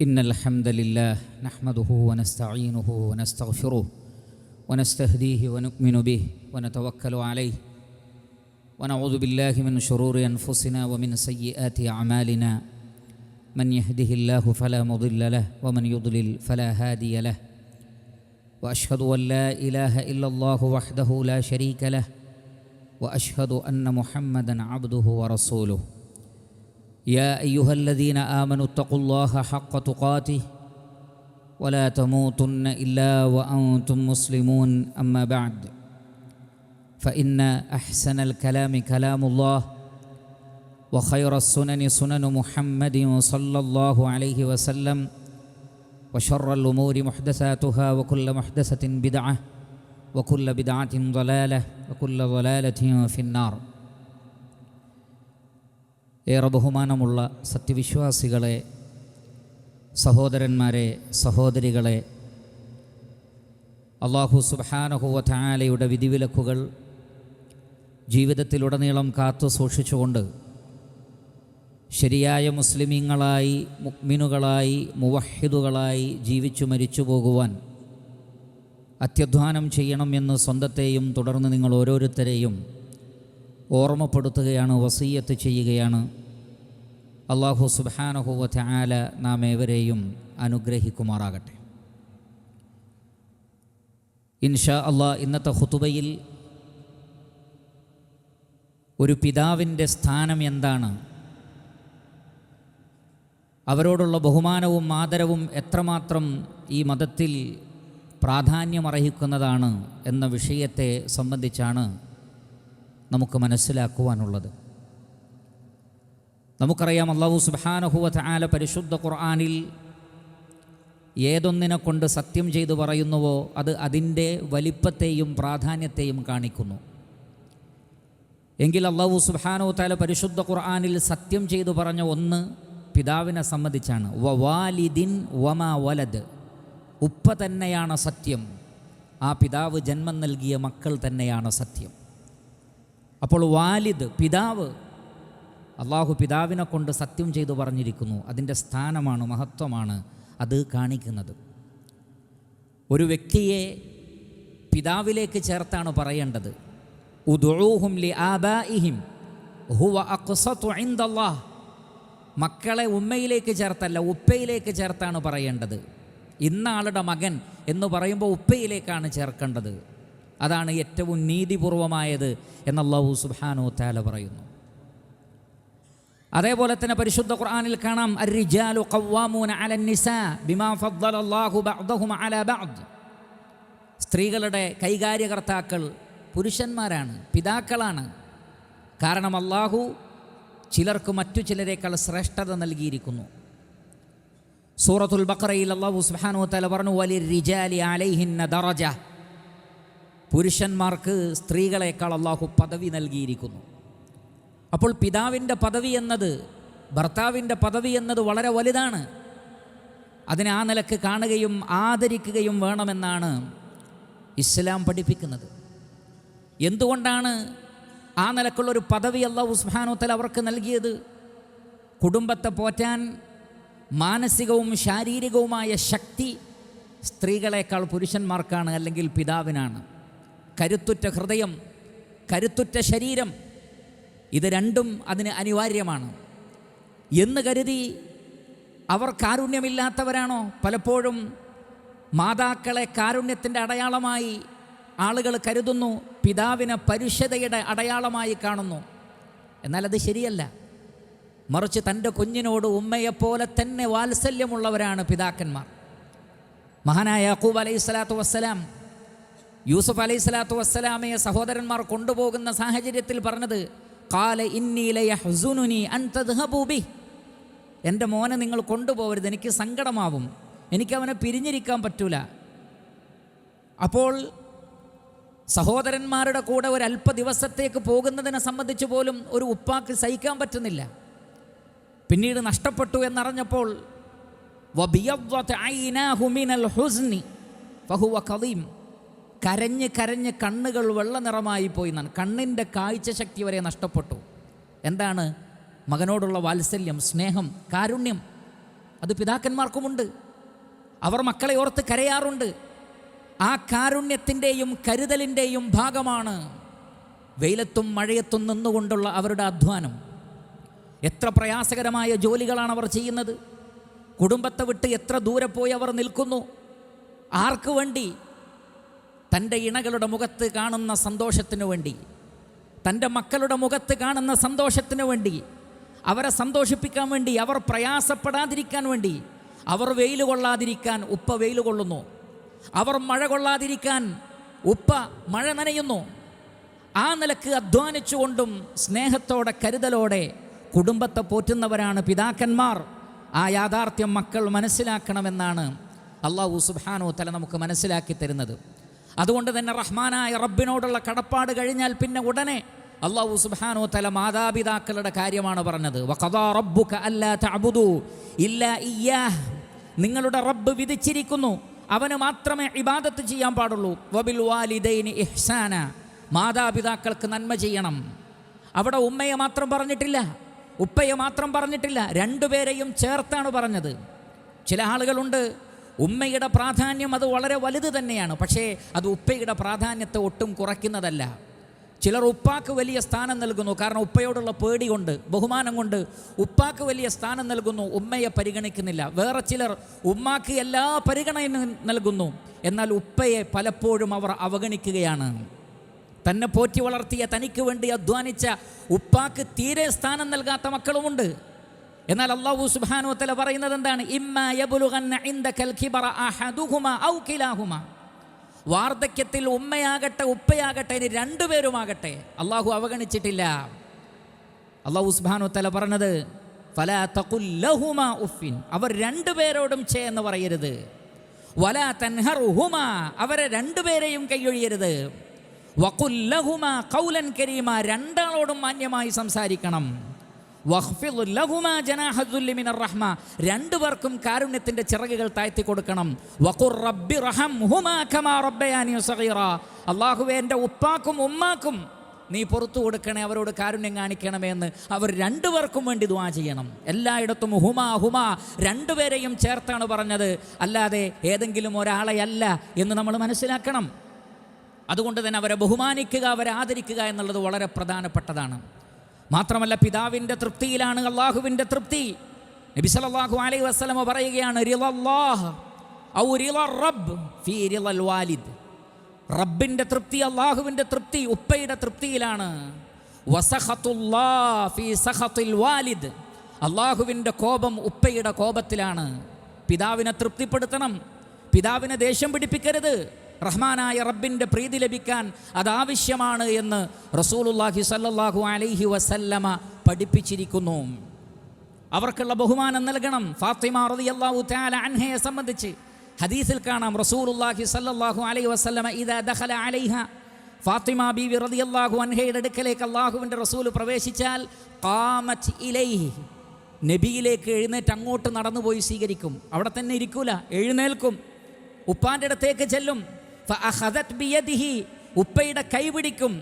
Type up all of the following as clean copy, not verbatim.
إن الحمد لله نحمده ونستعينه ونستغفره ونستهديه ونؤمن به ونتوكل عليه ونعوذ بالله من شرور أنفسنا ومن سيئات أعمالنا من يهده الله فلا مضل له ومن يضلل فلا هادي له وأشهد أن لا إله إلا الله وحده لا شريك له وأشهد أن محمدًا عبده ورسوله يا أيها الذين آمنوا اتقوا الله حق تقاته ولا تموتن إلا وأنتم مسلمون أما بعد فإن أحسن الكلام كلام الله وخير السنن سنن محمد صلى الله عليه وسلم وشر الأمور محدثاتها وكل محدثة بدعة وكل بدعة ضلالة وكل ضلالة في النار. ഏറെ ബഹുമാനമുള്ള സത്യവിശ്വാസികളെ, സഹോദരന്മാരെ, സഹോദരികളെ, അല്ലാഹു സുബ്ഹാനഹു വ തആലയുടെ വിധിവിലക്കുകൾ ജീവിതത്തിലുടനീളം കാത്തു സൂക്ഷിച്ചുകൊണ്ട് ശരിയായ മുസ്ലിമീങ്ങളായി, മുഅ്മിനുകളായി, മുവഹ്ഹിദുകളായി ജീവിച്ചു മരിച്ചു പോകുവാൻ അത്യധ്വാനം ചെയ്യണമെന്ന് സ്വന്തത്തെയും തുടർന്ന് നിങ്ങൾ ഓരോരുത്തരെയും ഓർമ്മപ്പെടുത്തുകയാണ്, വസിയ്യത്ത് ചെയ്യുകയാണ്. അല്ലാഹു സുബ്ഹാനഹു വ തആല നാം ഏവരെയും അനുഗ്രഹിക്കുമാറാകട്ടെ. ഇൻഷാ അല്ലാഹ് ഇന്നത്തെ ഖുതുബയിൽ ഒരു പിതാവിൻ്റെ സ്ഥാനം എന്താണ്, അവരോടുള്ള ബഹുമാനവും ആദരവും എത്രമാത്രം ഈ മതത്തിൽ പ്രാധാന്യമർഹിക്കുന്നതാണ് എന്ന വിഷയത്തെ സംബന്ധിച്ചാണ് നമുക്ക് മനസ്സിലാക്കുവാനുള്ളത്. നമുക്കറിയാം, അല്ലാഹു സുബ്ഹാനഹു വ തആല പരിശുദ്ധ ഖുർആനിൽ ഏതൊന്നിനെ കൊണ്ട് സത്യം ചെയ്തു പറയുന്നുവോ അത് അതിൻ്റെ വലിപ്പത്തെയും പ്രാധാന്യത്തെയും കാണിക്കുന്നു. എങ്കിൽ അല്ലാഹു സുബ്ഹാനഹു വ തആല പരിശുദ്ധ ഖുർആനിൽ സത്യം ചെയ്തു പറഞ്ഞ ഒന്ന് പിതാവിനെ സംബന്ധിച്ചാണ്. വവാലിദിൻ വമാ വലദ്, ഉപ്പ തന്നെയാണ് സത്യം, ആ പിതാവ് ജന്മം നൽകിയ മക്കൾ തന്നെയാണ് സത്യം. അപ്പോൾ വാലിദ്, പിതാവ്, അള്ളാഹു പിതാവിനെ കൊണ്ട് സത്യം ചെയ്തു പറഞ്ഞിരിക്കുന്നു. അതിൻ്റെ സ്ഥാനമാണ്, മഹത്വമാണ് അത് കാണിക്കുന്നത്. ഒരു വ്യക്തിയെ പിതാവിലേക്ക് ചേർത്താണ് പറയേണ്ടത്. ഉദ്ഉഹും ലിആബാഇഹിം ഹുവ അഖ്സതു ഇൻദല്ലാഹ്, മക്കളെ ഉമ്മയിലേക്ക് ചേർത്തല്ല, ഉപ്പയിലേക്ക് ചേർത്താണ് പറയേണ്ടത്. ഇന്ന ആളുടെ മകൻ എന്ന് പറയുമ്പോൾ ഉപ്പയിലേക്കാണ് ചേർക്കേണ്ടത്. അതാണ് ഏറ്റവും നീതിപൂർവമായത് എന്ന് അല്ലാഹു സുബ്ഹാനഹു വ തആല പറയുന്നു. അതേപോലെ തന്നെ പരിശുദ്ധ ഖുർആനിൽ കാണാം, അർരിജാലു ഖവ്വാമൂന അലൻ നിസാ ബിമാ ഫദ്ദലല്ലാഹു ബഅദഹും അലാ ബഅദ്, സ്ത്രീകളുടെ കൈകാര്യകർത്താക്കൾ പുരുഷന്മാരാണ്, പിതാക്കളാണ്. കാരണം അല്ലാഹു ചിലർക്ക് മറ്റു ചിലരേക്കാൾ ശ്രേഷ്ഠത നൽകിയിരിക്കുന്നു. സൂറത്തുൽ ബഖറയിൽ അല്ലാഹു സുബ്ഹാനഹു വ തആല പറഞ്ഞു, വലിർരിജാലി അലൈഹിന്ന ദറജ, പുരുഷന്മാർക്ക് സ്ത്രീകളെക്കാൾ അല്ലാഹു പദവി നൽകിയിരിക്കുന്നു. അപ്പോൾ പിതാവിൻ്റെ പദവി എന്നത്, ഭർത്താവിൻ്റെ പദവി എന്നത് വളരെ വലുതാണ്. അതിനെ ആ നിലക്ക് കാണുകയും ആദരിക്കുകയും വേണമെന്നാണ് ഇസ്ലാം പഠിപ്പിക്കുന്നത്. എന്തുകൊണ്ടാണ് ആ നിലക്കുള്ളൊരു പദവി അല്ലാഹു സുബ്ഹാനഹു വ തആല അവർക്ക് നൽകിയത്? കുടുംബത്തെ പോറ്റാൻ മാനസികവും ശാരീരികവുമായ ശക്തി സ്ത്രീകളെക്കാൾ പുരുഷന്മാർക്കാണ്, അല്ലെങ്കിൽ പിതാവിനാണ്. കരുത്തുറ്റ ഹൃദയം, കരുത്തുറ്റ ശരീരം, ഇത് രണ്ടും അതിന് അനിവാര്യമാണ്. എന്ന് കരുതി അവർ കാരുണ്യമില്ലാത്തവരാണോ? പലപ്പോഴും മാതാക്കളെ കാരുണ്യത്തിൻ്റെ അടയാളമായി ആളുകൾ കരുതുന്നു, പിതാവിനെ പരുഷതയുടെ അടയാളമായി കാണുന്നു. എന്നാൽ അത് ശരിയല്ല. മറിച്ച് തൻ്റെ കുഞ്ഞിനോട് ഉമ്മയെപ്പോലെ തന്നെ വാത്സല്യമുള്ളവരാണ് പിതാക്കന്മാർ. മഹാനായ യാക്കൂബ് അലൈഹിസ്സലാത്തു വസ്സലാം യൂസുഫ് അലൈഹിസ്സലാത്തു വസ്സലാമയെ സഹോദരന്മാർ കൊണ്ടുപോകുന്ന സാഹചര്യത്തിൽ പറഞ്ഞത്, ഖാല ഇന്നി ലയഹ്സുനുനി അൻ തദ്ഹബൂ ബിഹി, എൻ്റെ മോനെ നിങ്ങൾ കൊണ്ടുപോകരുത്, എനിക്ക് സങ്കടമാവും, എനിക്കവനെ പിരിഞ്ഞിരിക്കാൻ പറ്റൂല. അപ്പോൾ സഹോദരന്മാരുടെ കൂടെ ഒരല്പ ദിവസത്തേക്ക് പോകുന്നതിനെ സംബന്ധിച്ച് പോലും ഒരു ഉപ്പാക്ക് സഹിക്കാൻ പറ്റുന്നില്ല. പിന്നീട് നഷ്ടപ്പെട്ടു എന്നറിഞ്ഞപ്പോൾ വബിയദ്ദത് ഐനാഹു മിനൽ ഹുസ്നി ഫഹുവ ഖദീം, കരഞ്ഞ് കരഞ്ഞ് കണ്ണുകൾ വെള്ള നിറമായി പോയി എന്നാണ്. കണ്ണിൻ്റെ കാഴ്ച ശക്തി വരെ നഷ്ടപ്പെട്ടു. എന്താണ്? മകനോടുള്ള വാത്സല്യം, സ്നേഹം, കാരുണ്യം. അത് പിതാക്കന്മാർക്കുമുണ്ട്. അവർ മക്കളെ ഓർത്ത് കരയാറുണ്ട്. ആ കാരുണ്യത്തിൻ്റെയും കരുതലിൻ്റെയും ഭാഗമാണ് വെയിലത്തും മഴയത്തും നിന്നുകൊണ്ടുള്ള അവരുടെ അധ്വാനം. എത്ര പ്രയാസകരമായ ജോലികളാണ് അവർ ചെയ്യുന്നത്. കുടുംബത്തെ വിട്ട് എത്ര ദൂരെ പോയി അവർ നിൽക്കുന്നു. ആർക്കു വേണ്ടി? തൻ്റെ ഇണകളുടെ മുഖത്ത് കാണുന്ന സന്തോഷത്തിനു വേണ്ടി, തൻ്റെ മക്കളുടെ മുഖത്ത് കാണുന്ന സന്തോഷത്തിനു വേണ്ടി, അവരെ സന്തോഷിപ്പിക്കാൻ വേണ്ടി, അവർ പ്രയാസപ്പെടാതിരിക്കാൻ വേണ്ടി. അവർ വെയിൽ കൊള്ളാതിരിക്കാൻ ഉപ്പ വെയിൽ കൊള്ളുന്നു, അവർ മഴ കൊള്ളാതിരിക്കാൻ ഉപ്പ മഴ നനയുന്നു. ആ നിലക്ക് അധ്വാനിച്ചുകൊണ്ടും സ്നേഹത്തോടെ കരുതലോടെ കുടുംബത്തെ പോറ്റുന്നവരാണ് പിതാക്കന്മാർ. ആ യാഥാർത്ഥ്യം മക്കൾ മനസ്സിലാക്കണമെന്നാണ് അല്ലാഹു സുബ്ഹാനഹു വ തആല നമുക്ക് മനസ്സിലാക്കി തരുന്നത്. അതുകൊണ്ട് തന്നെ റഹ്മാനായ റബ്ബിനോടുള്ള കടപ്പാട് കഴിഞ്ഞാൽ പിന്നെ ഉടനെ അല്ലാഹു സുബ്ഹാനഹു വ തആല മാതാപിതാക്കളുടെ കാര്യമാണ് പറഞ്ഞത്. വഖദാ റബ്ബുക അല്ലാ തഅബുദു ഇല്ലാ ഇയ്യാഹ്. നിങ്ങളുടെ റബ്ബ് വിധിച്ചിരിക്കുന്നു, അവന് മാത്രമേ ഇബാദത്ത് ചെയ്യാൻ പാടുള്ളൂ. വബിൽ വാലിദൈനി ഇഹ്സാന. മാതാപിതാക്കൾക്ക് നന്മ ചെയ്യണം. അവിടെ ഉമ്മയെ മാത്രം പറഞ്ഞിട്ടില്ല, ഉപ്പയെ മാത്രം പറഞ്ഞിട്ടില്ല, രണ്ടുപേരെയും ചേർത്താണ് പറഞ്ഞത്. ചില ആളുകളുണ്ട്, ഉമ്മയുടെ പ്രാധാന്യം അത് വളരെ വലുത് തന്നെയാണ്, പക്ഷേ അത് ഉപ്പയുടെ പ്രാധാന്യത്തെ ഒട്ടും കുറയ്ക്കുന്നതല്ല. ചിലർ ഉപ്പാക്ക് വലിയ സ്ഥാനം നൽകുന്നു, കാരണം ഉപ്പയോടുള്ള പേടി കൊണ്ട്, ബഹുമാനം കൊണ്ട് ഉപ്പാക്ക് വലിയ സ്ഥാനം നൽകുന്നു, ഉമ്മയെ പരിഗണിക്കുന്നില്ല. വേറെ ചിലർ ഉമ്മാക്ക് എല്ലാ പരിഗണനയും നൽകുന്നു, എന്നാൽ ഉപ്പയെ പലപ്പോഴും അവർ അവഗണിക്കുകയാണ്. തന്നെ പോറ്റി വളർത്തിയ, തനിക്ക് വേണ്ടി അധ്വാനിച്ച ഉപ്പാക്ക് തീരെ സ്ഥാനം നൽകാത്ത മക്കളുമുണ്ട്. എന്നാൽ അല്ലാഹു സുബ്ഹാനഹു വ തആല പറയുന്നത് എന്താണ്? ഇമ്മാ യബ്ലുഗന്ന ഇൻദകൽ കിബറ അഹദുഹുമാ ഔ കിലാഹുമാ. വാർദ്ധക്യത്തിൽ ഉമ്മയാകട്ടെ ഉപ്പയാകട്ടെ, ഇനി രണ്ടുപേരുമാകട്ടെ, അള്ളാഹു അവഗണിച്ചിട്ടില്ല. അല്ലാഹു സുബ്ഹാനഹു വ തആല പറഞ്ഞത് ഫലാ തഖുൽ ലഹുമാ ഉഫിൻ. അവർ രണ്ടുപേരോടും ചേ എന്ന് പറയരുത്. വലാ തൻഹറുഹുമാ. അവരെ രണ്ടുപേരെയും കൈയൊഴിയരുത്. വഖുൽ ലഹുമാ ഖൗലൻ കരീമാ. രണ്ടാളോടും മാന്യമായി സംസാരിക്കണം. വഖ്ഫിദ് ലഹുമാ ജനാഹ ദുല്ലി മിനർ റഹ്മ. രണ്ടുപേർക്കും കാരുണ്യത്തിൻ്റെ ചിറകുകൾ താഴ്ത്തി കൊടുക്കണം. വഖുർ റബ്ബി റഹംഹുമാ കമാ റബ്ബയാനി സഗീറാ. അല്ലാഹുവേ, എൻ്റെ ഉപ്പാക്കും ഉമ്മാക്കും നീ പുറത്തു കൊടുക്കണേ, അവരോട് കാരുണ്യം കാണിക്കണമേ എന്ന് അവർ രണ്ടുപേർക്കും വേണ്ടി ദുആ ചെയ്യണം. എല്ലായിടത്തും ഹുമാ ഹുമാ, രണ്ടുപേരെയും ചേർത്താണ് പറഞ്ഞത്, അല്ലാതെ ഏതെങ്കിലും ഒരാളെ അല്ല എന്ന് നമ്മൾ മനസ്സിലാക്കണം. അതുകൊണ്ട് തന്നെ അവരെ ബഹുമാനിക്കുക, അവരെ ആദരിക്കുക എന്നുള്ളത് വളരെ പ്രധാനപ്പെട്ടതാണ്. മാത്രമല്ല, പിതാവിൻ്റെ തൃപ്തിയിലാണ് അള്ളാഹുവിൻ്റെ തൃപ്തി. നബി സല്ലല്ലാഹു അലൈഹി വസല്ലം പറയുകയാണ്, റിളല്ലാഹ് ഔ റിളർ റബ്ബ് ഫീ റിളൽ വാലിദ്. റബ്ബിൻ്റെ തൃപ്തി, അള്ളാഹുവിൻ്റെ തൃപ്തി ഉപ്പയുടെ തൃപ്തിയിലാണ്. വസഖത്തുല്ലാഹ് ഫീ സഖത്തിൽ വാലിദ്. അള്ളാഹുവിൻ്റെ കോപം ഉപ്പയുടെ കോപത്തിലാണ്. പിതാവിനെ തൃപ്തിപ്പെടുത്തണം, പിതാവിനെ ദേഷ്യം പിടിപ്പിക്കരുത്. റഹ്മാനായ റബ്ബിൻ്റെ പ്രീതി ലഭിക്കാൻ അതാവശ്യമാണ് എന്ന് റസൂലുള്ളാഹി സ്വല്ലല്ലാഹു അലൈഹി വസല്ലമ പഠിപ്പിച്ചിരിക്കുന്നു. അവർക്കുള്ള ബഹുമാനം നൽകണം. ഫാത്തിമ റളിയല്ലാഹു തആല അൻഹയെ സംബന്ധിച്ച് ഹദീസിൽ കാണാം, റസൂലുള്ളാഹി സ്വല്ലല്ലാഹു അലൈഹി വസല്ലമ ഇദാ ദഖല അലൈഹ. ഫാത്തിമ ബീവി റളിയല്ലാഹു അൻഹയുടെ അടുക്കലേക്ക് അല്ലാഹുവിൻ്റെ റസൂൽ പ്രവേശിച്ചാൽ ഖാമത് ഇലൈഹി. നബിയിലേക്ക് എഴുന്നേറ്റ് അങ്ങോട്ട് നടന്നുപോയി സ്വീകരിക്കും. അവിടെ തന്നെ ഇരിക്കൂല, എഴുന്നേൽക്കും, ഉപ്പാൻ്റെ അടുത്തേക്ക് ചെല്ലും. ഫഅഖദത് ബിയദിഹി. ഉപ്പയുടെ കൈ പിടിക്കും.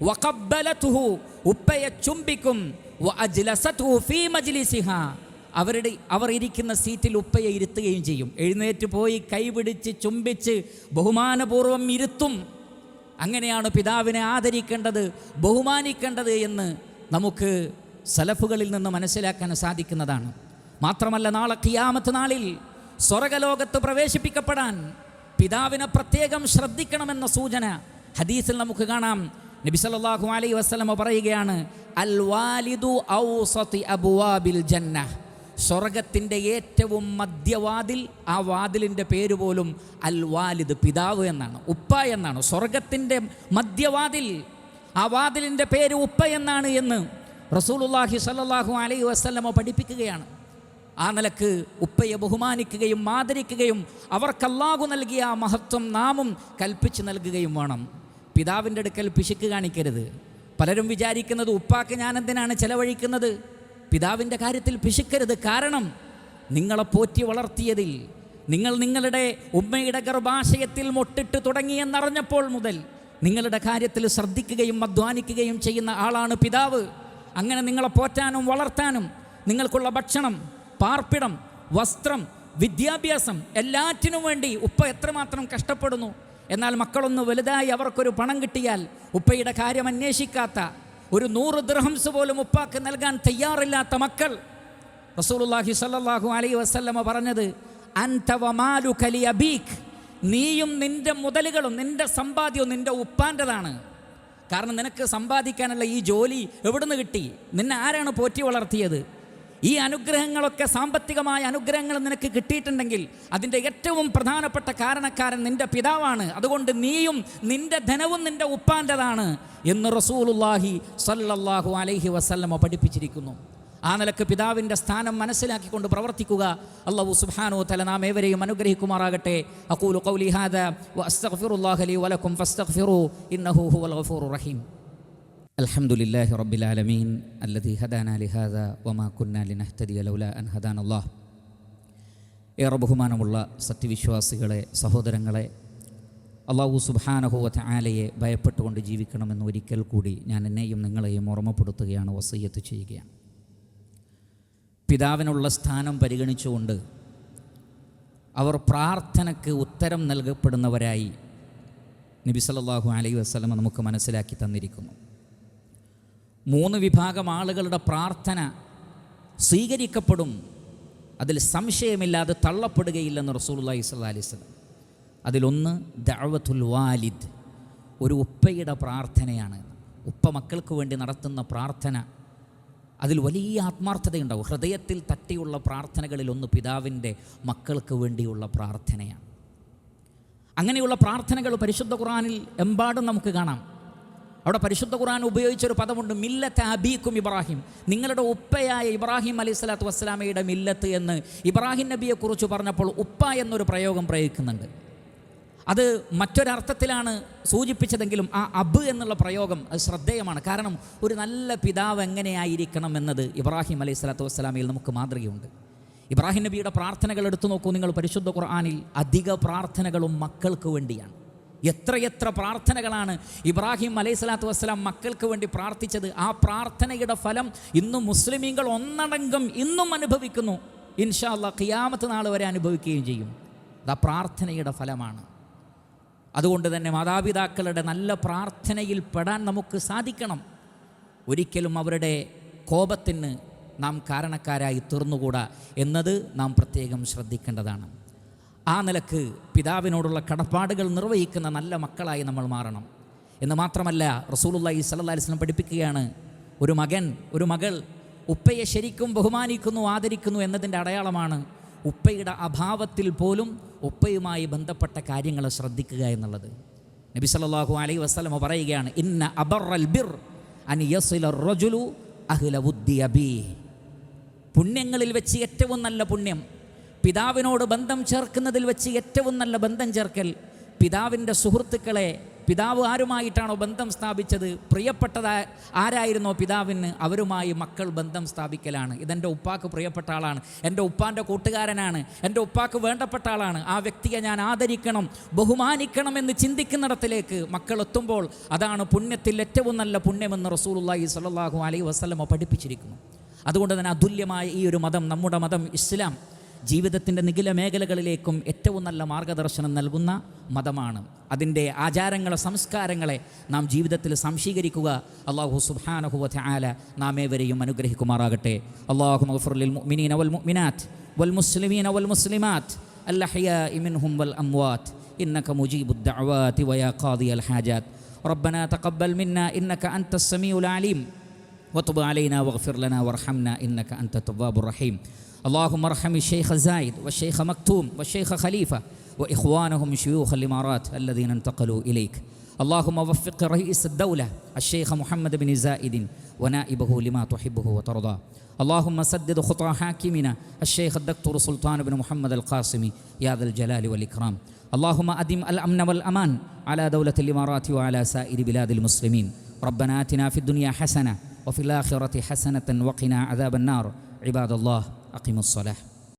വഖബ്ബലതുഹു. ഉപ്പയെ ചുംബിക്കും. വഅജ്ലസതുഹു ഫീ മജ്ലിസിഹാ. അവർ ഇരിക്കുന്ന സീറ്റിൽ ഉപ്പയെ ഇരുത്തുകയും ചെയ്യും. എഴുന്നേറ്റ് പോയി കൈ പിടിച്ച് ചുംബിച്ച് ബഹുമാനപൂർവ്വം ഇരുത്തും. അങ്ങനെയാണ് പിതാവിനെ ആദരിക്കേണ്ടത്, ബഹുമാനിക്കേണ്ടത് എന്ന് നമുക്ക് സലഫുകളിൽ നിന്ന് മനസ്സിലാക്കാൻ സാധിക്കുന്നതാണ്. മാത്രമല്ല, നാളെ ഖിയാമത്ത് നാളിൽ സ്വർഗലോകത്ത് പ്രവേശിപ്പിക്കപ്പെടാൻ പിതാവിനെ പ്രത്യേകം ശ്രദ്ധിക്കണമെന്ന സൂചന ഹദീസിൽ നമുക്ക് കാണാം. നബി സല്ലല്ലാഹു അലൈഹി വസല്ലം പറയുകയാണ്, അൽ വാലിദു ഔസതി അബ്വാബിൽ ജന്ന. സ്വർഗത്തിൻ്റെ ഏറ്റവും മധ്യവാതിൽ, ആ വാതിലിൻ്റെ പേര് പോലും അൽ വാലിദ്, പിതാവ് എന്നാണ്, ഉപ്പ എന്നാണ്. സ്വർഗത്തിൻ്റെ മധ്യവാതിൽ, ആ വാതിലിൻ്റെ പേര് ഉപ്പ എന്നാണ് എന്ന് റസൂലുള്ളാഹി സ്വല്ലല്ലാഹു അലൈഹി വസല്ലം പഠിപ്പിക്കുകയാണ്. ആ നിലക്ക് ഉപ്പയെ ബഹുമാനിക്കുകയും ആദരിക്കുകയും അവർക്ക് അല്ലാഹു നൽകിയ ആ മഹത്വം നാമും കൽപ്പിച്ച് നൽകുകയും വേണം. പിതാവിൻ്റെ അടുക്കൽ പിശുക്ക് കാണിക്കരുത്. പലരും വിചാരിക്കുന്നത്, ഉപ്പാക്ക് ഞാൻ എന്തിനാണ് ചെലവഴിക്കുന്നത്, പിതാവിൻ്റെ കാര്യത്തിൽ പിശുക്കരുത്. കാരണം നിങ്ങളെ പോറ്റി വളർത്തിയതിൽ, നിങ്ങൾ നിങ്ങളുടെ ഉമ്മയുടെ ഗർഭാശയത്തിൽ മൊട്ടിട്ട് തുടങ്ങിയെന്നറിഞ്ഞപ്പോൾ മുതൽ നിങ്ങളുടെ കാര്യത്തിൽ ശ്രദ്ധിക്കുകയും അധ്വാനിക്കുകയും ചെയ്യുന്ന ആളാണ് പിതാവ്. അങ്ങനെ നിങ്ങളെ പോറ്റാനും വളർത്താനും, നിങ്ങൾക്കുള്ള ഭക്ഷണം, പാർപ്പിടം, വസ്ത്രം, വിദ്യാഭ്യാസം, എല്ലാറ്റിനും വേണ്ടി ഉപ്പ എത്രമാത്രം കഷ്ടപ്പെടുന്നു. എന്നാൽ മക്കളൊന്ന് വലുതായി അവർക്കൊരു പണം കിട്ടിയാൽ ഉപ്പയുടെ കാര്യം അന്വേഷിക്കാത്ത, ഒരു 100 ദിർഹംസ് പോലും ഉപ്പാക്ക് നൽകാൻ തയ്യാറില്ലാത്ത മക്കൾ. റസൂലുള്ളാഹി സ്വല്ലല്ലാഹു അലൈഹി വസല്ലമ പറഞ്ഞത്, അൻത വമാലുക ലിഅബീക്, നീയും നിൻ്റെ മുതലുകളും നിൻ്റെ സമ്പാദ്യവും നിൻ്റെ ഉപ്പാൻ്റെതാണ്. കാരണം നിനക്ക് സമ്പാദിക്കാനുള്ള ഈ ജോലി എവിടുന്ന് കിട്ടി? നിന്നെ ആരാണ് പോറ്റി വളർത്തിയത്? ഈ അനുഗ്രഹങ്ങളൊക്കെ, സാമ്പത്തികമായ അനുഗ്രഹങ്ങൾ നിനക്ക് കിട്ടിയിട്ടുണ്ടെങ്കിൽ അതിൻ്റെ ഏറ്റവും പ്രധാനപ്പെട്ട കാരണക്കാരൻ നിൻ്റെ പിതാവാണ്. അതുകൊണ്ട് നീയും നിൻ്റെ ധനവും നിൻ്റെ ഉപ്പാൻ്റെതാണ് എന്ന് റസൂലുള്ളാഹി സ്വല്ലല്ലാഹു അലൈഹി വസല്ലമ പഠിപ്പിച്ചിരിക്കുന്നു. ആ നിലക്ക് പിതാവിൻ്റെ സ്ഥാനം മനസ്സിലാക്കിക്കൊണ്ട് പ്രവർത്തിക്കുക. അല്ലാഹു സുബ്ഹാനഹു വ തആല നാം ഏവരെയും അനുഗ്രഹിക്കുമാറാകട്ടെ. അഖൂലു ഖൗലി ഹാദാ വഅസ്തഗ്ഫിറുല്ലാഹ ലി വലക്കും ഫസ്തഗ്ഫിറൂ ഇന്നഹു ഹുവൽ ഗഫൂറുർ റഹീം. അൽഹംദുലില്ലാഹി റബ്ബിൽ ആലമീൻ അല്ലദീ ഹദാനാ ലിഹാദാ വമാ കുന്നാ ലിനഹ്തദിയ ലൗലാ അൻ ഹദാനല്ലാഹ്. ഏറെ ബഹുമാനമുള്ള സത്യവിശ്വാസികളെ, സഹോദരങ്ങളെ, അല്ലാഹു സുബ്ഹാനഹു വ തആലയെ ഭയപ്പെട്ടുകൊണ്ട് ജീവിക്കണമെന്ന് ഒരിക്കൽ കൂടി ഞാൻ എന്നെയും നിങ്ങളെയും ഓർമ്മപ്പെടുത്തുകയാണ്, വസിയ്യത്ത് ചെയ്യുകയാണ്. പിതാവിനുള്ള സ്ഥാനം പരിഗണിച്ചുകൊണ്ട് അവർ പ്രാർത്ഥനയ്ക്ക് ഉത്തരം നൽകപ്പെടുന്നവരായി നബി സല്ലല്ലാഹു അലൈഹി വസല്ലം നമുക്ക് മനസ്സിലാക്കി തന്നിരിക്കുന്നു. 3 വിഭാഗം ആളുകളുടെ പ്രാർത്ഥന സ്വീകരിക്കപ്പെടും, അതിൽ സംശയമില്ലാതെ തള്ളപ്പെടുകയില്ലെന്ന് റസൂലുള്ളാഹി സ്വല്ലല്ലാഹു അലൈഹി വസല്ലം. അതിലൊന്ന് ദഅവത്തുൽ വാലിദ്, ഒരു ഉപ്പയുടെ പ്രാർത്ഥനയാണ്. ഉപ്പ മക്കൾക്ക് വേണ്ടി നടത്തുന്ന പ്രാർത്ഥന, അതിൽ വലിയ ആത്മാർത്ഥതയുണ്ടാവും. ഹൃദയത്തിൽ തട്ടിയുള്ള പ്രാർത്ഥനകളിലൊന്ന് പിതാവിൻ്റെ മക്കൾക്ക് വേണ്ടിയുള്ള പ്രാർത്ഥനയാണ്. അങ്ങനെയുള്ള പ്രാർത്ഥനകൾ പരിശുദ്ധ ഖുർആനിൽ എമ്പാടും നമുക്ക് കാണാം. അവിടെ പരിശുദ്ധ ഖുർആൻ ഉപയോഗിച്ചൊരു പദമുണ്ട്, മില്ലത്ത് അബീക്കും ഇബ്രാഹിം. നിങ്ങളുടെ ഉപ്പയായ ഇബ്രാഹിം അലൈഹി സ്വലാത്തു വസ്സലാമയുടെ മില്ലത്ത് എന്ന് ഇബ്രാഹിം നബിയെക്കുറിച്ച് പറഞ്ഞപ്പോൾ ഉപ്പ എന്നൊരു പ്രയോഗം പ്രയോഗിക്കുന്നുണ്ട്. അത് മറ്റൊരർത്ഥത്തിലാണ് സൂചിപ്പിച്ചതെങ്കിലും ആ അബ് എന്നുള്ള പ്രയോഗം അത് ശ്രദ്ധേയമാണ്. കാരണം ഒരു നല്ല പിതാവ് എങ്ങനെയായിരിക്കണം എന്നത് ഇബ്രാഹിം അലൈഹി സ്വലാത്തു വസ്സലാമയിൽ നമുക്ക് മാതൃകയുണ്ട്. ഇബ്രാഹിം നബിയുടെ പ്രാർത്ഥനകൾ എടുത്തു നോക്കൂ നിങ്ങൾ. പരിശുദ്ധ ഖുർആനിൽ അധിക പ്രാർത്ഥനകളും മക്കൾക്ക് വേണ്ടിയാണ്. എത്രയെത്ര പ്രാർത്ഥനകളാണ് ഇബ്രാഹിം അലൈഹി സ്വലാത്തു വസ്സലാം മക്കൾക്ക് വേണ്ടി പ്രാർത്ഥിച്ചത്. ആ പ്രാർത്ഥനയുടെ ഫലം ഇന്നും മുസ്ലിമീങ്ങൾ ഒന്നടങ്കം ഇന്നും അനുഭവിക്കുന്നു. ഇൻഷാ അല്ലാഹ് ഖിയാമത്ത് നാൾ വരെ അനുഭവിക്കുകയും ചെയ്യും. അത് ആ പ്രാർത്ഥനയുടെ ഫലമാണ്. അതുകൊണ്ട് തന്നെ മാതാപിതാക്കളുടെ നല്ല പ്രാർത്ഥനയിൽ പെടാൻ നമുക്ക് സാധിക്കണം. ഒരിക്കലും അവരുടെ കോപത്തിന് നാം കാരണക്കാരായി തീർന്നുകൂടാ എന്നത് നാം പ്രത്യേകം ശ്രദ്ധിക്കേണ്ടതാണ്. ആ നിലക്ക് പിതാവിനോടുള്ള കടപ്പാടുകൾ നിർവഹിക്കുന്ന നല്ല മക്കളായി നമ്മൾ മാറണം എന്ന് മാത്രമല്ല, റസൂലുള്ളാഹി സ്വല്ലല്ലാഹു അലൈഹി വസല്ലം പഠിപ്പിക്കുകയാണ്, ഒരു മകൻ, ഒരു മകൾ ഉപ്പയെ ശരിക്കും ബഹുമാനിക്കുന്നു, ആദരിക്കുന്നു എന്നതിൻ്റെ അടയാളമാണ് ഉപ്പയുടെ അഭാവത്തിൽ പോലും ഉപ്പയുമായി ബന്ധപ്പെട്ട കാര്യങ്ങൾ ശ്രദ്ധിക്കുക എന്നുള്ളത്. നബി സല്ലല്ലാഹു അലൈഹി വസല്ലം പറയുകയാണ്, ഇന്ന അബറൽ ബിർ അൻ യസില റജുലു അഹ്ല വുദ്ദി അബീഹി. പുണ്യങ്ങളിൽ വെച്ച് ഏറ്റവും നല്ല പുണ്യം, പിതാവിനോട് ബന്ധം ചേർക്കുന്നതിൽ വെച്ച് ഏറ്റവും നല്ല ബന്ധം ചേർക്കൽ, പിതാവിൻ്റെ സുഹൃത്തുക്കളെ, പിതാവ് ആരുമായിട്ടാണോ ബന്ധം സ്ഥാപിച്ചത്, പ്രിയപ്പെട്ടത് ആരായിരുന്നോ പിതാവിന്, അവരുമായി മക്കൾ ബന്ധം സ്ഥാപിക്കലാണ്. ഇതെൻ്റെ ഉപ്പാക്ക് പ്രിയപ്പെട്ട ആളാണ്, എൻ്റെ ഉപ്പാൻ്റെ കൂട്ടുകാരനാണ്, എൻ്റെ ഉപ്പാക്ക് വേണ്ടപ്പെട്ട ആളാണ്, ആ വ്യക്തിയെ ഞാൻ ആദരിക്കണം, ബഹുമാനിക്കണം എന്ന് ചിന്തിക്കുന്നിടത്തിലേക്ക് മക്കൾ എത്തുമ്പോൾ അതാണ് പുണ്യത്തിൽ ഏറ്റവും നല്ല പുണ്യമെന്ന് റസൂലുള്ളാഹി സ്വല്ലല്ലാഹു അലൈഹി വസല്ലം പഠിപ്പിച്ചിരിക്കുന്നു. അതുകൊണ്ട് തന്നെ അതുല്യമായ ഈ ഒരു മതം, നമ്മുടെ മതം ഇസ്ലാം, ജീവിതത്തിൻ്റെ നിഖില മേഖലകളിലേക്കും ഏറ്റവും നല്ല മാർഗദർശനം നൽകുന്ന മതമാണ്. അതിൻ്റെ ആചാരങ്ങളെ, സംസ്കാരങ്ങളെ നാം ജീവിതത്തിൽ സംശീകരിക്കുക. അല്ലാഹു സുബ്ഹാനഹു വ തആല നാം ഏവരെയും അനുഗ്രഹിക്കുമാറാകട്ടെ. അല്ലാഹുമ്മ ഗ്ഫിർ ലിൽ മുഅ്മിനീന വൽ മുഅ്മിനാത്ത് വൽ മുസ്ലിമീന വൽ മുസ്ലിമാത്ത് അൽ അഹ്യാഇ മിൻഹും വൽ അംവാത്ത് ഇന്നക മുജീബുദ് ദഅവാതി വയാ ഖാദിയൽ ഹാജാത്ത്. റബ്ബനാ തഖബ്ബൽ മിന്നാ ഇന്നക അൻതസ് സമീഉൽ അലീം വതുബ് അലൈനാ വഗ്ഫിർ ലനാ വർഹംനാ ഇന്നക അൻതത് തവ്വാബുർ റഹീം. اللهم ارحم الشيخ زايد والشيخ مكتوم والشيخ خليفة وإخوانهم شيوخ الإمارات الذين انتقلوا إليك. اللهم وفق رئيس الدولة الشيخ محمد بن زايد ونائبه لما تحبه وترضى. اللهم سدد خطى حاكمنا الشيخ الدكتور سلطان بن محمد القاسمي يا ذا الجلال والإكرام. اللهم أدم الأمن والأمان على دولة الإمارات وعلى سائر بلاد المسلمين. ربنا آتنا في الدنيا حسنة وفي الآخرة حسنة وقنا عذاب النار. عباد الله أقيموا الصلاة.